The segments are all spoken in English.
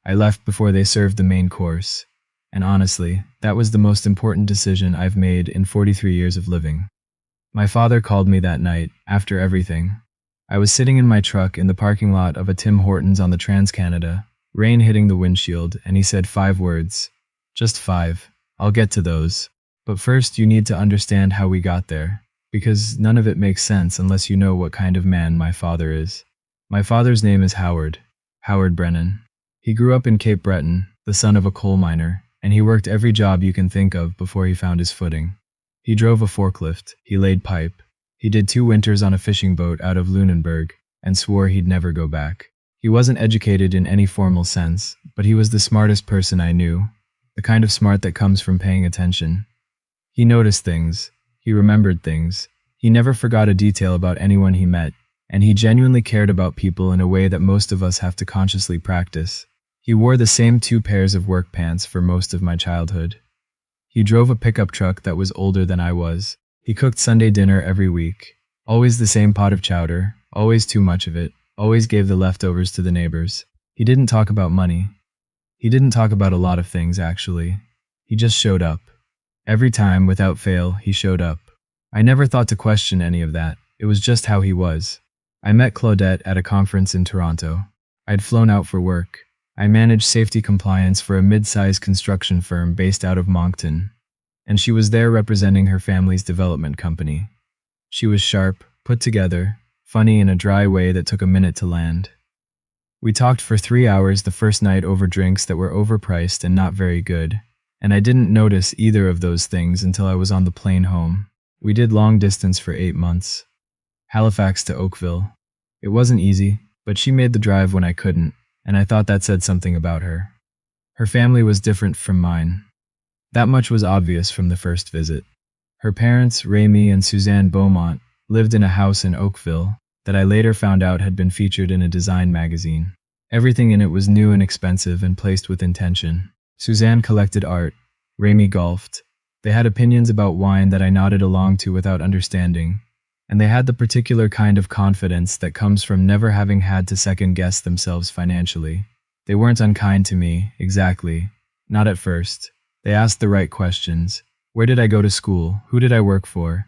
I left before they served the main course. And honestly, that was the most important decision I've made in 43 years of living. My father called me that night, after everything. I was sitting in my truck in the parking lot of a Tim Hortons on the Trans-Canada, rain hitting the windshield, and he said 5 words. Just 5. I'll get to those. But first you need to understand how we got there, because none of it makes sense unless you know what kind of man my father is. My father's name is Howard Brennan. He grew up in Cape Breton, the son of a coal miner, and he worked every job you can think of before he found his footing. He drove a forklift, he laid pipe, he did 2 winters on a fishing boat out of Lunenburg, and swore he'd never go back. He wasn't educated in any formal sense, but he was the smartest person I knew, the kind of smart that comes from paying attention. He noticed things, he remembered things, he never forgot a detail about anyone he met, and he genuinely cared about people in a way that most of us have to consciously practice. He wore the same 2 pairs of work pants for most of my childhood. He drove a pickup truck that was older than I was. He cooked Sunday dinner every week. Always the same pot of chowder, always too much of it, always gave the leftovers to the neighbors. He didn't talk about money. He didn't talk about a lot of things, actually. He just showed up. Every time, without fail, he showed up. I never thought to question any of that. It was just how he was. I met Claudette at a conference in Toronto. I'd flown out for work. I managed safety compliance for a mid-sized construction firm based out of Moncton, and she was there representing her family's development company. She was sharp, put together, funny in a dry way that took a minute to land. We talked for 3 hours the first night over drinks that were overpriced and not very good, and I didn't notice either of those things until I was on the plane home. We did long distance for 8 months. Halifax to Oakville. It wasn't easy, but she made the drive when I couldn't, and I thought that said something about her. Her family was different from mine. That much was obvious from the first visit. Her parents, Rémi and Suzanne Beaumonts, lived in a house in Oakville that I later found out had been featured in a design magazine. Everything in it was new and expensive and placed with intention. Suzanne collected art. Rémi golfed. They had opinions about wine that I nodded along to without understanding. And they had the particular kind of confidence that comes from never having had to second-guess themselves financially. They weren't unkind to me, exactly. Not at first. They asked the right questions. Where did I go to school? Who did I work for?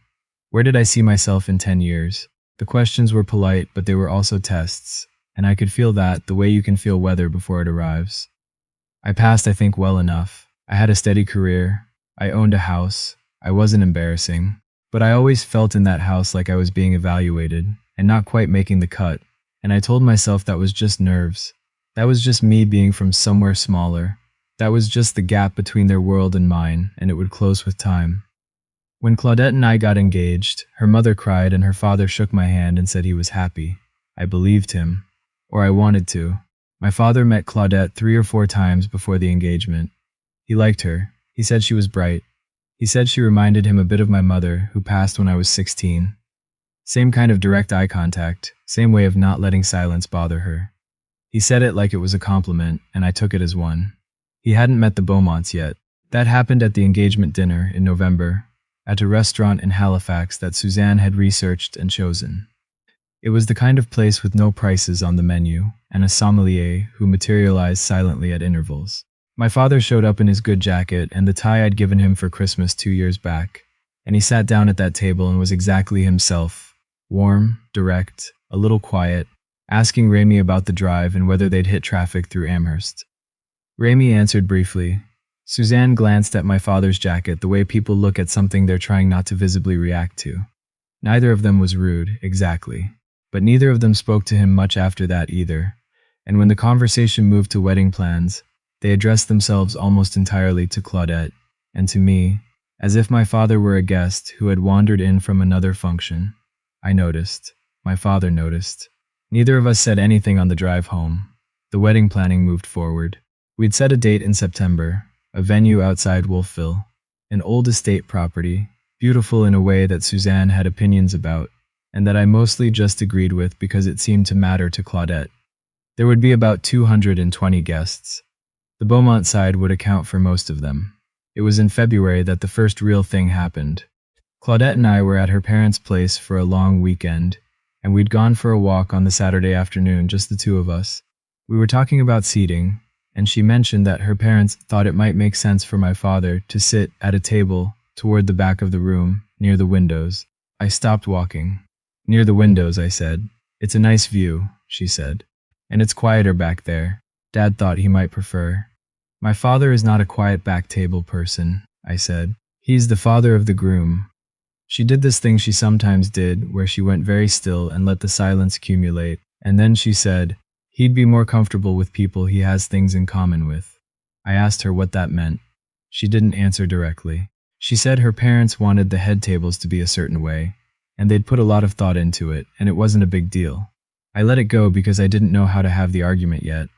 Where did I see myself in 10 years? The questions were polite, but they were also tests, and I could feel that the way you can feel weather before it arrives. I passed, I think, well enough. I had a steady career. I owned a house. I wasn't embarrassing. But I always felt in that house like I was being evaluated and not quite making the cut, and I told myself that was just nerves. That was just me being from somewhere smaller. That was just the gap between their world and mine, and it would close with time. When Claudette and I got engaged, her mother cried and her father shook my hand and said he was happy. I believed him. Or I wanted to. My father met Claudette 3 or 4 times before the engagement. He liked her. He said she was bright. He said she reminded him a bit of my mother, who passed when I was 16. Same kind of direct eye contact, same way of not letting silence bother her. He said it like it was a compliment, and I took it as one. He hadn't met the Beaumonts yet. That happened at the engagement dinner in November, at a restaurant in Halifax that Suzanne had researched and chosen. It was the kind of place with no prices on the menu, and a sommelier who materialized silently at intervals. My father showed up in his good jacket and the tie I'd given him for Christmas 2 years back, and he sat down at that table and was exactly himself. Warm, direct, a little quiet, asking Rémi about the drive and whether they'd hit traffic through Amherst. Rémi answered briefly. Suzanne glanced at my father's jacket the way people look at something they're trying not to visibly react to. Neither of them was rude, exactly, but neither of them spoke to him much after that either, and when the conversation moved to wedding plans, they addressed themselves almost entirely to Claudette, and to me, as if my father were a guest who had wandered in from another function. I noticed. My father noticed. Neither of us said anything on the drive home. The wedding planning moved forward. We'd set a date in September, a venue outside Wolfville, an old estate property, beautiful in a way that Suzanne had opinions about, and that I mostly just agreed with because it seemed to matter to Claudette. There would be about 220 guests. The Beaumont side would account for most of them. It was in February that the first real thing happened. Claudette and I were at her parents' place for a long weekend, and we'd gone for a walk on the Saturday afternoon, just the 2 of us. We were talking about seating, and she mentioned that her parents thought it might make sense for my father to sit at a table toward the back of the room, near the windows. I stopped walking. Near the windows, I said. It's a nice view, she said. And it's quieter back there. Dad thought he might prefer. My father is not a quiet back table person, I said. He's the father of the groom. She did this thing she sometimes did, where she went very still and let the silence accumulate, and then she said, he'd be more comfortable with people he has things in common with. I asked her what that meant. She didn't answer directly. She said her parents wanted the head tables to be a certain way, and they'd put a lot of thought into it, and it wasn't a big deal. I let it go because I didn't know how to have the argument yet,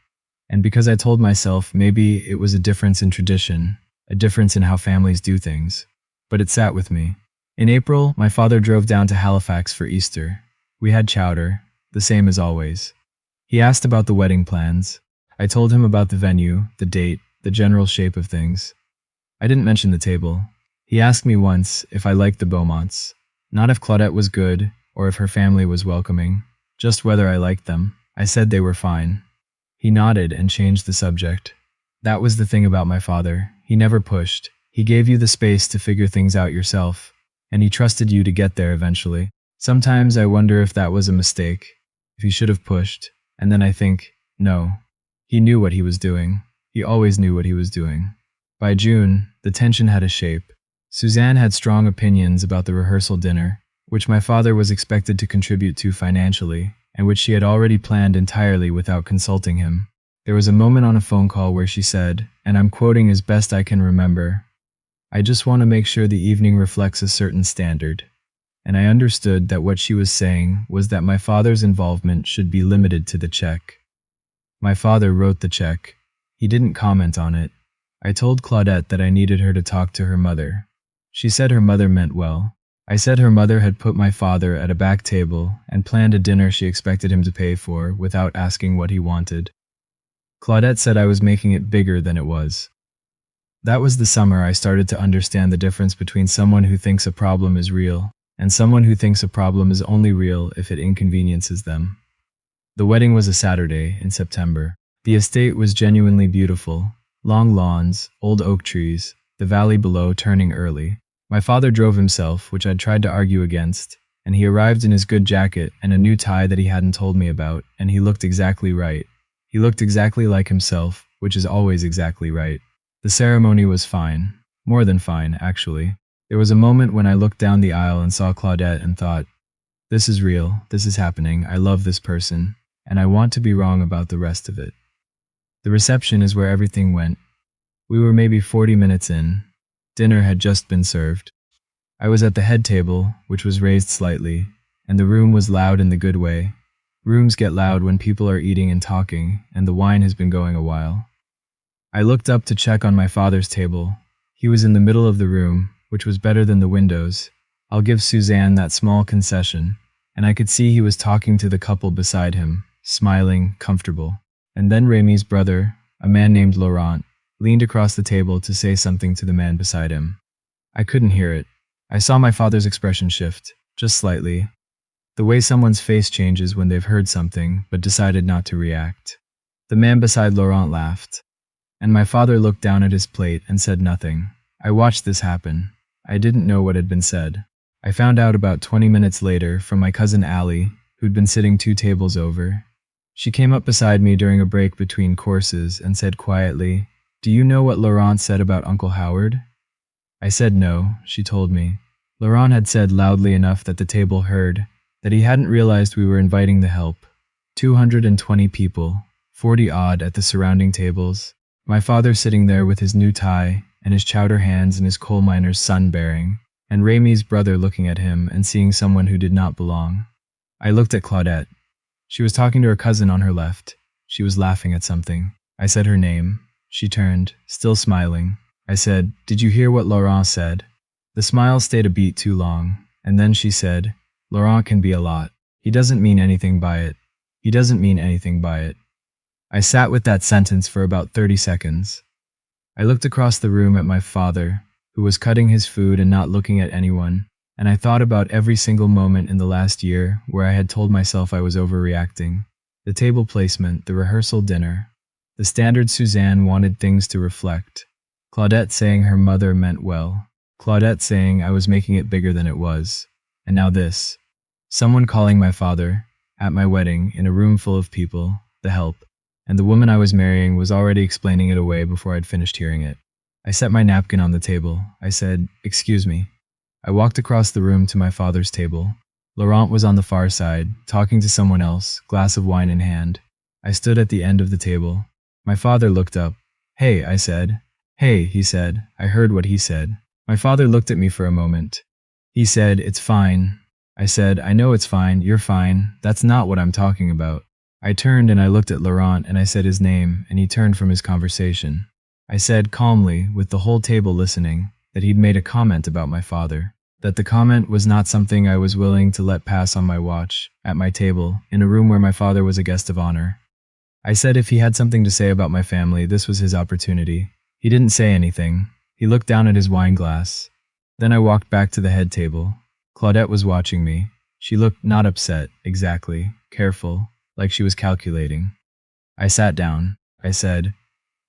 and because I told myself maybe it was a difference in tradition, a difference in how families do things. But it sat with me. In April, my father drove down to Halifax for Easter. We had chowder, the same as always. He asked about the wedding plans. I told him about the venue, the date, the general shape of things. I didn't mention the table. He asked me once if I liked the Beaumonts. Not if Claudette was good, or if her family was welcoming, just whether I liked them. I said they were fine. He nodded and changed the subject. That was the thing about my father. He never pushed. He gave you the space to figure things out yourself, and he trusted you to get there eventually. Sometimes I wonder if that was a mistake, if he should have pushed, and then I think, no. He knew what he was doing. He always knew what he was doing. By June, the tension had a shape. Suzanne had strong opinions about the rehearsal dinner, which my father was expected to contribute to financially, and which she had already planned entirely without consulting him. There was a moment on a phone call where she said, and I'm quoting as best I can remember, I just want to make sure the evening reflects a certain standard. And I understood that what she was saying was that my father's involvement should be limited to the cheque. My father wrote the cheque. He didn't comment on it. I told Claudette that I needed her to talk to her mother. She said her mother meant well. I said her mother had put my father at a back table and planned a dinner she expected him to pay for without asking what he wanted. Claudette said I was making it bigger than it was. That was the summer I started to understand the difference between someone who thinks a problem is real and someone who thinks a problem is only real if it inconveniences them. The wedding was a Saturday in September. The estate was genuinely beautiful. Long lawns, old oak trees, the valley below turning early. My father drove himself, which I'd tried to argue against, and he arrived in his good jacket and a new tie that he hadn't told me about, and he looked exactly right. He looked exactly like himself, which is always exactly right. The ceremony was fine. More than fine, actually. There was a moment when I looked down the aisle and saw Claudette and thought, this is real, this is happening, I love this person, and I want to be wrong about the rest of it. The reception is where everything went. We were maybe 40 minutes in. Dinner had just been served. I was at the head table, which was raised slightly, and the room was loud in the good way. Rooms get loud when people are eating and talking, and the wine has been going a while. I looked up to check on my father's table. He was in the middle of the room, which was better than the windows. I'll give Suzanne that small concession, and I could see he was talking to the couple beside him, smiling, comfortable. And then Rémi's brother, a man named Laurent, leaned across the table to say something to the man beside him. I couldn't hear it. I saw my father's expression shift, just slightly. The way someone's face changes when they've heard something, but decided not to react. The man beside Laurent laughed, and my father looked down at his plate and said nothing. I watched this happen. I didn't know what had been said. I found out about 20 minutes later from my cousin Allie, who'd been sitting 2 tables over. She came up beside me during a break between courses and said quietly, "Do you know what Laurent said about Uncle Howard?" I said no, she told me. Laurent had said loudly enough that the table heard that he hadn't realized we were inviting the help. 220 people, 40 odd at the surrounding tables. My father sitting there with his new tie and his chowder hands and his coal miner's sun bearing, and Rémi's brother looking at him and seeing someone who did not belong. I looked at Claudette. She was talking to her cousin on her left. She was laughing at something. I said her name. She turned, still smiling. I said, "Did you hear what Laurent said?" The smile stayed a beat too long, and then she said, "Laurent can be a lot. He doesn't mean anything by it. He doesn't mean anything by it." I sat with that sentence for about 30 seconds. I looked across the room at my father, who was cutting his food and not looking at anyone, and I thought about every single moment in the last year where I had told myself I was overreacting. The table placement, the rehearsal dinner, The standard Suzanne wanted things to reflect. Claudette saying her mother meant well. Claudette saying I was making it bigger than it was. And now this. Someone calling my father, at my wedding, in a room full of people, the help, and the woman I was marrying was already explaining it away before I'd finished hearing it. I set my napkin on the table. I said, "Excuse me." I walked across the room to my father's table. Laurent was on the far side, talking to someone else, glass of wine in hand. I stood at the end of the table. My father looked up. "Hey," I said. "Hey," he said. I heard what he said. My father looked at me for a moment. He said, "It's fine." I said, "I know it's fine, you're fine. That's not what I'm talking about." I turned and I looked at Laurent and I said his name, and he turned from his conversation. I said calmly, with the whole table listening, that he'd made a comment about my father. That the comment was not something I was willing to let pass on my watch, at my table, in a room where my father was a guest of honor. I said if he had something to say about my family, this was his opportunity. He didn't say anything. He looked down at his wine glass. Then I walked back to the head table. Claudette was watching me. She looked not upset, exactly, careful, like she was calculating. I sat down. I said,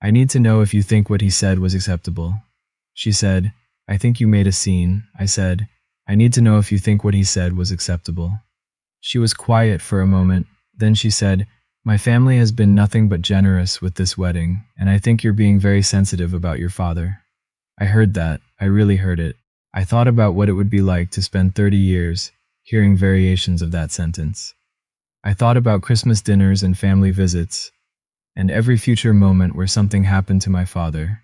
"I need to know if you think what he said was acceptable." She said, "I think you made a scene." I said, "I need to know if you think what he said was acceptable." She was quiet for a moment. Then she said, "My family has been nothing but generous with this wedding, and I think you're being very sensitive about your father." I heard that. I really heard it. I thought about what it would be like to spend 30 years hearing variations of that sentence. I thought about Christmas dinners and family visits, and every future moment where something happened to my father,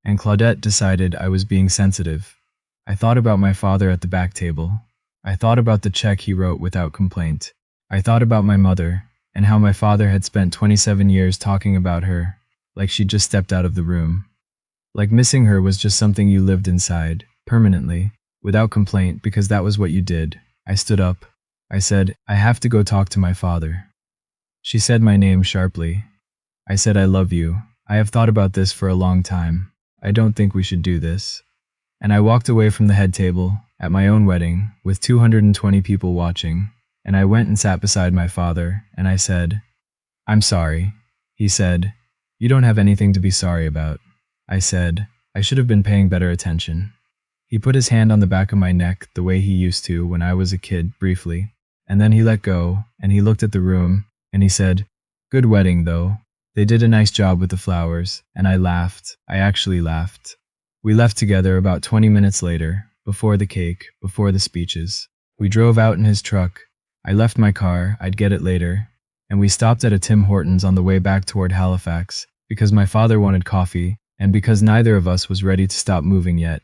and Claudette decided I was being sensitive. I thought about my father at the back table. I thought about the check he wrote without complaint. I thought about my mother, and how my father had spent 27 years talking about her, like she'd just stepped out of the room. Like missing her was just something you lived inside, permanently, without complaint, because that was what you did. I stood up. I said, "I have to go talk to my father." She said my name sharply. I said, "I love you. I have thought about this for a long time. I don't think we should do this." And I walked away from the head table, at my own wedding, with 220 people watching, and I went and sat beside my father, and I said, "I'm sorry." He said, "You don't have anything to be sorry about." I said, "I should have been paying better attention." He put his hand on the back of my neck the way he used to when I was a kid, briefly, and then he let go, and he looked at the room, and he said, "Good wedding, though. They did a nice job with the flowers," and I laughed. I actually laughed. We left together about 20 minutes later, before the cake, before the speeches. We drove out in his truck. I left my car, I'd get it later, and we stopped at a Tim Hortons on the way back toward Halifax, because my father wanted coffee, and because neither of us was ready to stop moving yet.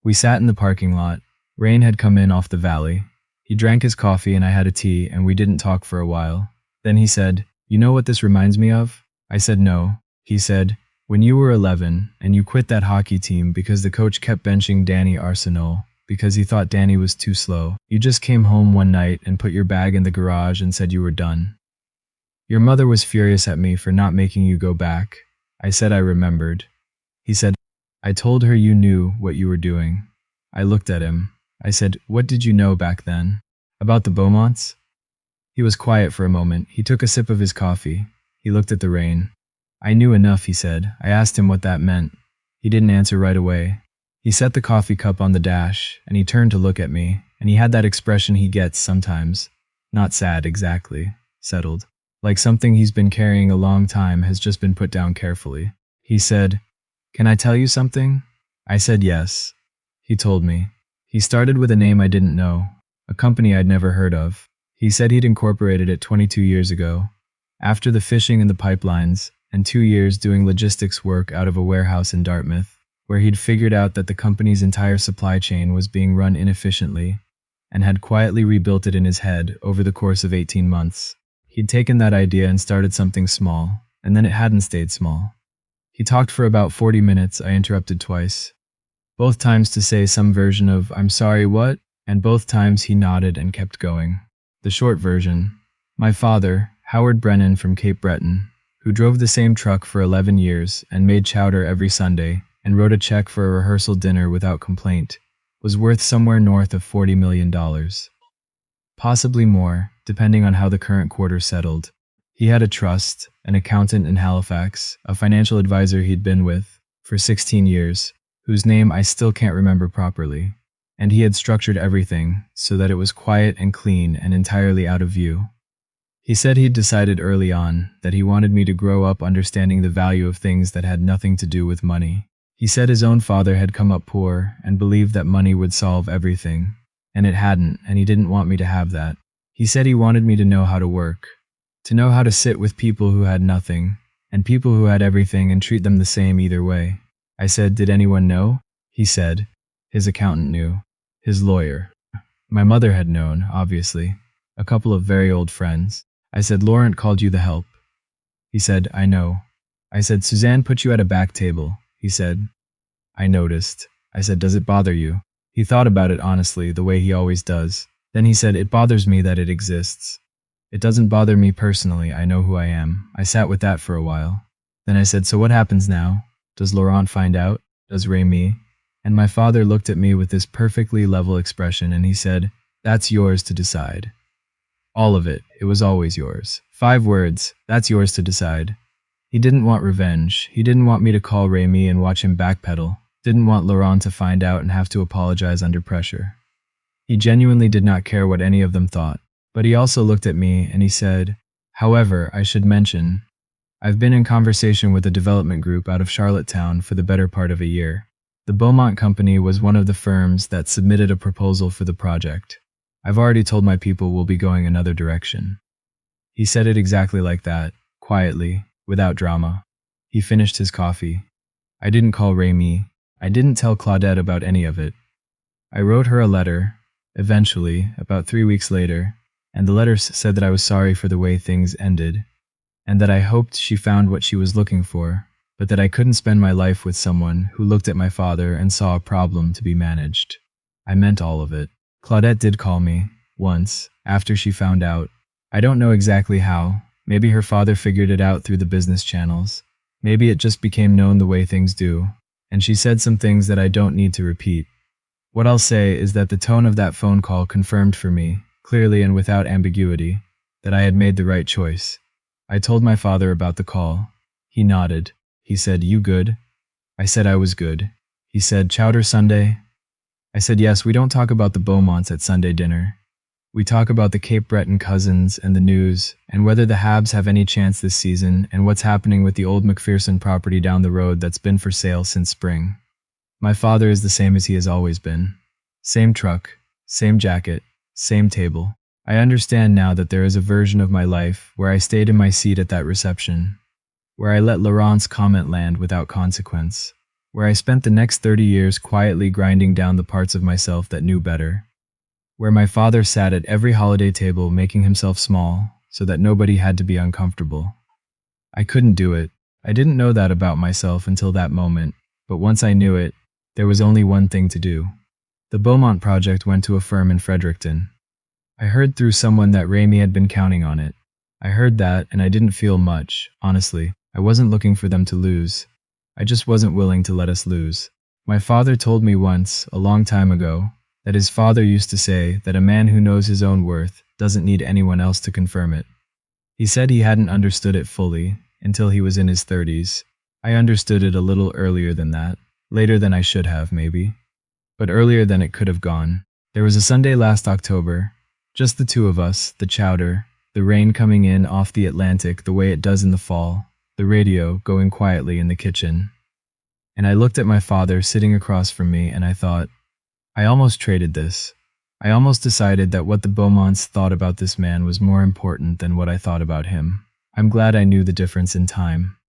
We sat in the parking lot. Rain had come in off the valley. He drank his coffee and I had a tea, and we didn't talk for a while. Then he said, "You know what this reminds me of?" I said no. He said, "When you were 11 and you quit that hockey team because the coach kept benching Danny Arsenault because he thought Danny was too slow. You just came home one night and put your bag in the garage and said you were done. Your mother was furious at me for not making you go back." I said I remembered. He said, "I told her you knew what you were doing." I looked at him. I said, "What did you know back then? About the Beaumonts?" He was quiet for a moment. He took a sip of his coffee. He looked at the rain. "I knew enough," he said. I asked him what that meant. He didn't answer right away. He set the coffee cup on the dash, and he turned to look at me, and he had that expression he gets sometimes. Not sad, exactly. Settled. Like something he's been carrying a long time has just been put down carefully. He said, "Can I tell you something?" I said yes. He told me. He started with a name I didn't know, a company I'd never heard of. He said he'd incorporated it 22 years ago, after the fishing and the pipelines, and 2 years doing logistics work out of a warehouse in Dartmouth, where he'd figured out that the company's entire supply chain was being run inefficiently, and had quietly rebuilt it in his head over the course of 18 months. He'd taken that idea and started something small, and then it hadn't stayed small. He talked for about 40 minutes. I interrupted twice. Both times to say some version of "I'm sorry, what?" and both times he nodded and kept going. The short version. My father, Howard Brennan from Cape Breton, who drove the same truck for 11 years and made chowder every Sunday and wrote a check for a rehearsal dinner without complaint, was worth somewhere north of $40 million. Possibly more, depending on how the current quarter settled. He had a trust, an accountant in Halifax, a financial advisor he'd been with for 16 years, whose name I still can't remember properly. And he had structured everything so that it was quiet and clean and entirely out of view. He said he'd decided early on that he wanted me to grow up understanding the value of things that had nothing to do with money. He said his own father had come up poor and believed that money would solve everything, and it hadn't, and he didn't want me to have that. He said he wanted me to know how to work, to know how to sit with people who had nothing, and people who had everything and treat them the same either way. I said, did anyone know? He said, his accountant knew, his lawyer. My mother had known, obviously, a couple of very old friends. I said, Laurent called you the help. He said, I know. I said, Suzanne put you at a back table. He said, I noticed. I said, does it bother you? He thought about it honestly, the way he always does. Then he said, it bothers me that it exists. It doesn't bother me personally, I know who I am. I sat with that for a while. Then I said, so what happens now? Does Laurent find out? Does Rémi? And my father looked at me with this perfectly level expression and he said, that's yours to decide. All of it. It was always yours. 5 words. That's yours to decide. He didn't want revenge. He didn't want me to call Rémi and watch him backpedal. Didn't want Laurent to find out and have to apologize under pressure. He genuinely did not care what any of them thought. But he also looked at me and he said, however, I should mention, I've been in conversation with a development group out of Charlottetown for the better part of a year. The Beaumonts company was one of the firms that submitted a proposal for the project. I've already told my people we'll be going another direction. He said it exactly like that, quietly, without drama. He finished his coffee. I didn't call Rémi. I didn't tell Claudette about any of it. I wrote her a letter, eventually, about 3 weeks later, and the letter said that I was sorry for the way things ended, and that I hoped she found what she was looking for, but that I couldn't spend my life with someone who looked at my father and saw a problem to be managed. I meant all of it. Claudette did call me, once, after she found out. I don't know exactly how. Maybe her father figured it out through the business channels. Maybe it just became known the way things do. And she said some things that I don't need to repeat. What I'll say is that the tone of that phone call confirmed for me, clearly and without ambiguity, that I had made the right choice. I told my father about the call. He nodded. He said, you good? I said I was good. He said, chowder Sunday? I said, yes, we don't talk about the Beaumonts at Sunday dinner. We talk about the Cape Breton cousins and the news, and whether the Habs have any chance this season, and what's happening with the old McPherson property down the road that's been for sale since spring. My father is the same as he has always been. Same truck, same jacket, same table. I understand now that there is a version of my life where I stayed in my seat at that reception, where I let Laurent's comment land without consequence, where I spent the next 30 years quietly grinding down the parts of myself that knew better, where my father sat at every holiday table making himself small so that nobody had to be uncomfortable. I couldn't do it. I didn't know that about myself until that moment, but once I knew it, there was only one thing to do. The Beaumont project went to a firm in Fredericton. I heard through someone that Rémi had been counting on it. I heard that and I didn't feel much, honestly. I wasn't looking for them to lose. I just wasn't willing to let us lose. My father told me once, a long time ago, that his father used to say that a man who knows his own worth doesn't need anyone else to confirm it. He said he hadn't understood it fully until he was in his 30s. I understood it a little earlier than that, later than I should have, maybe, but earlier than it could have gone. There was a Sunday last October, just the two of us, the chowder, the rain coming in off the Atlantic the way it does in the fall, the radio going quietly in the kitchen. And I looked at my father sitting across from me and I thought, I almost traded this. I almost decided that what the Beaumonts thought about this man was more important than what I thought about him. I'm glad I knew the difference in time.